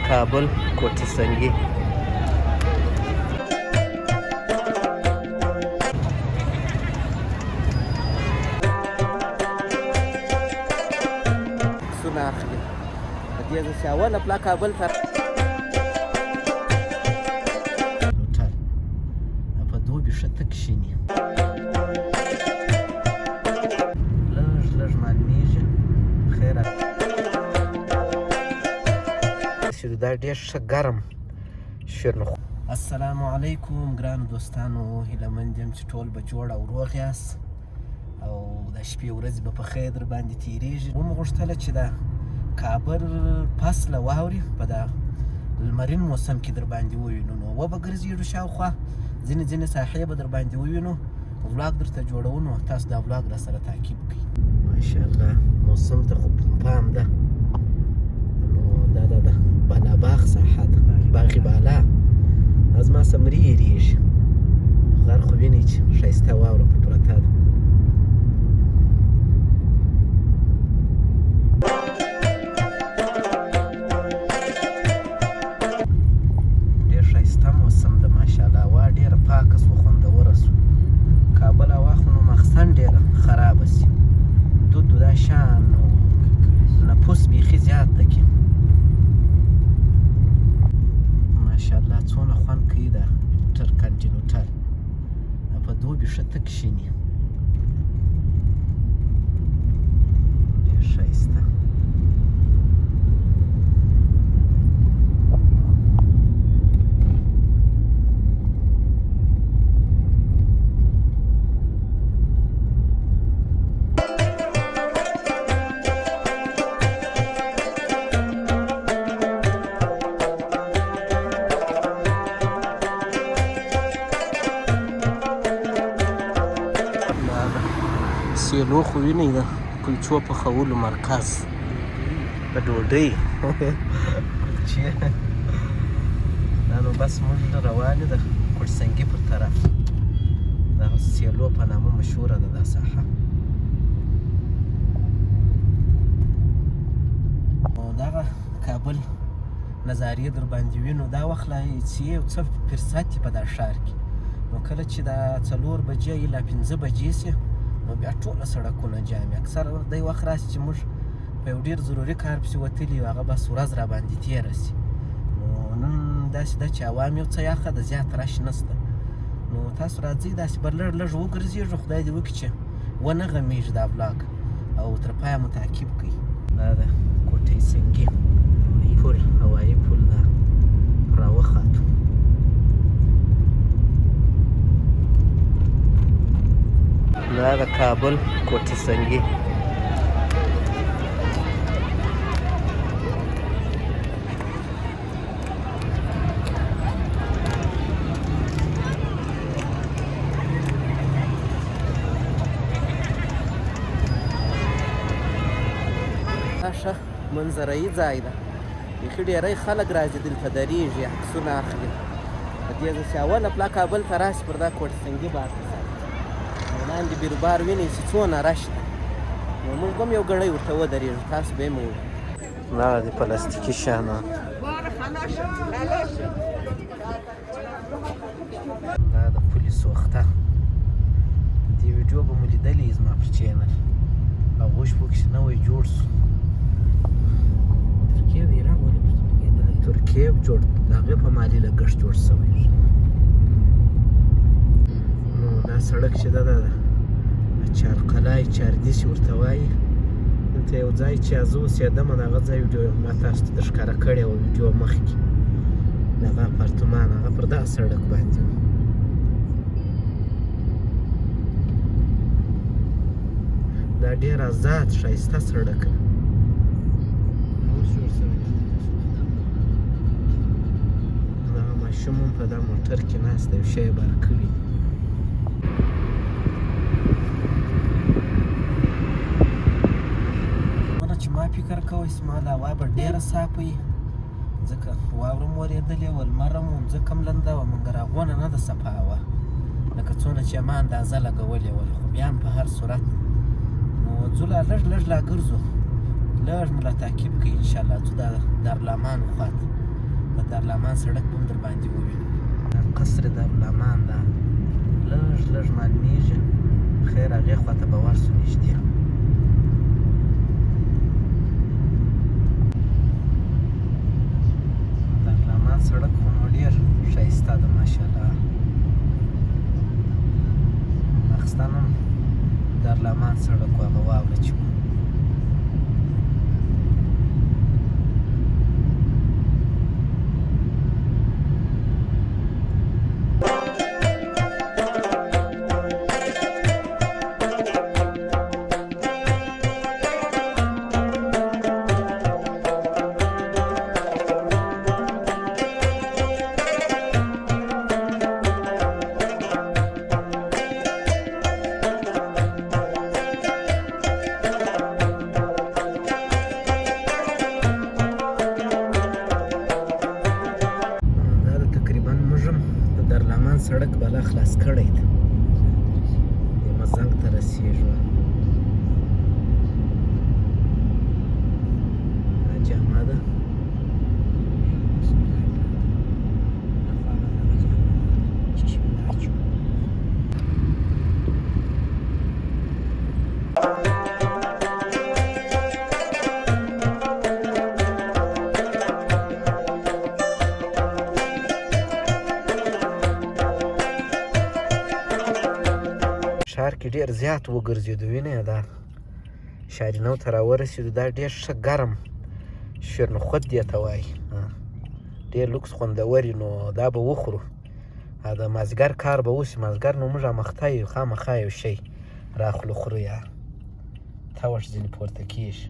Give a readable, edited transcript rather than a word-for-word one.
کابل کوټه سنګي. سونه اخلي په دې ځای اوله پلا کابل ته په دوبي ښه تک شیني لږ لږ معلومیږي خیر دا ډېر ښه ګرم شیرنو. السلام علیکم ګرانو دوستانو، هیله مند یم چې ټول به جوړ او روغ یاست او د شپې ورځې به په خیر در باندې تېرېږي. ومو غوښتله چې د کابل فصله واورې په دا لمرین موسم کې در باندې ووینو، نو وبه ګرځېږو شاوخوا ځینې ځینې ساحې به در باندې ووینو، ولاګ درته جوړو، نو تاسو دا ولاګ را سره تعقیب کړئ. ماشاءالله موسم ته خو پام ده. دا بالاباغ ساحه ده، باغ بالا از ما سمري یریږي غر خو وینئ چې ښایسته واوره په پرته ده. ډېر ښایسته موسم ده ماشاءالله. هوا ډېره پاکه سوه، خوندوره سوه. کابل هوا خو نو مخصن ډېره خرابه سي، دود دا شان او نفوس بیخي زیات ده کې ماشاءالله. څونه خوند کوي دا ټر کنټینوټر په دوبي ښه تک شیني ډېر ښایسته. سیلو خو وینئ د کلچو پخولو مرکز د ډوډۍ کلچې دا نو بس موږ روان یو د کوټسنګي پر طرف. دا سیلو په نامه مشهوره ده دا ساحه. او دغه کابل نظارې در باندې وینو. دا وخت لا چې یو څه فرصت په دا ښار کې، نو کله چې دا 4 بجې یا 5 بجې سي نو بیا ټوله سړکونه جام وي. اکثر دی وخت راسي چې موږ په یو ډېر ضروري کار پسې وتلي یو، هغه بس ورځ را باندې تېره سي. نو نن داسې ده چې هوا مې یو څه یخه ده، زیات رش نسته. نو تاسو راځئ داسې به لږ لږ وګرځېږو، خدای دې وکړي چې ونه غمیږي دا بلاګ او تر پایه مو تعقیب کړئ. دا د کوټې سنګي پل، هوایي پل ده راوخاتو. دا د کابل کوټه سنګي. دا ښه منظرهیي ځای ده، بیخي ډېری خلک راځي دلته درېږي، عکسونه اخلي. په دې ځای چې اوله پلا کابل ته راسي پر دا کوټه سنګي بار وړاندې بیروبار وینئ چې څونه رش ده، نو موږ به هم یو ګړی ورته ودرېږو، تاسو به یې هم ووینئ. دغه د پلاستیکي شیانو دا د پولي سوخته. دې ویډیو به مو لیدلې زما پر چینل، هغوی پکښې نوی جوړ سو. ترکیې جوړ د هغې په مالي لګښت جوړ سوی. نو دا سړک چې ده د چارقلای چاردیسي ورته وایي. دلته یو ځای چې زه اوسېدم د هغه ځای ویډیو ما تاسو ته درښکاره کړې وه ویډیو مخکې، د هغه اپارتمان هغه پر دغه سړک باندې و. دا ډېر آزاد ښایسته سړک ده. دغه ماشوم هم په دا موټر کې ناست دی، یو شی یې بار کړي. چې ما فکر کوی زما لا هوا به ډېره صافه وي، ځکه واوره هم ورېدلې وه، لمر هم ځکه هم لنده وه، مګر هغونه نه ده صفا هوا لکه څونه چې ما اندازه لګولې وه. خو بیا هم په هر صورت نو ځو لا لږ لږ لا ګرځو، لږ مو لا تعقیب کړئ انشاءالله. ځو دا دارالامانو خواته دارالامان سړک به هم در باندې ووینو. قصر دارالامان ده لږ لږ معلومیږي. خیر هغې خوا ته به ورسو نږدې. دارالامان سړک خو نو ډېر ښایسته ده ماشاءالله. اخستان هم دارالامان سړک و هغه واوره چې وه. سړک بالا خلاص کړی دی. مزنګ ته رسېږو. جامه ده. ښار کې ډېر زیات وګرځېدو. وینئ دا شارینو ته راورسېدو. دا ډېر ښه ګرم شیرنخود دې ته وایي. ډېر لوکس خوندور نو دا به وخورو. د مازدیګر کار به وشي. مازدیګر نو موږ امخته یو خامخا یو شی راخلو خورو یا توش ځینې پورته کېږي.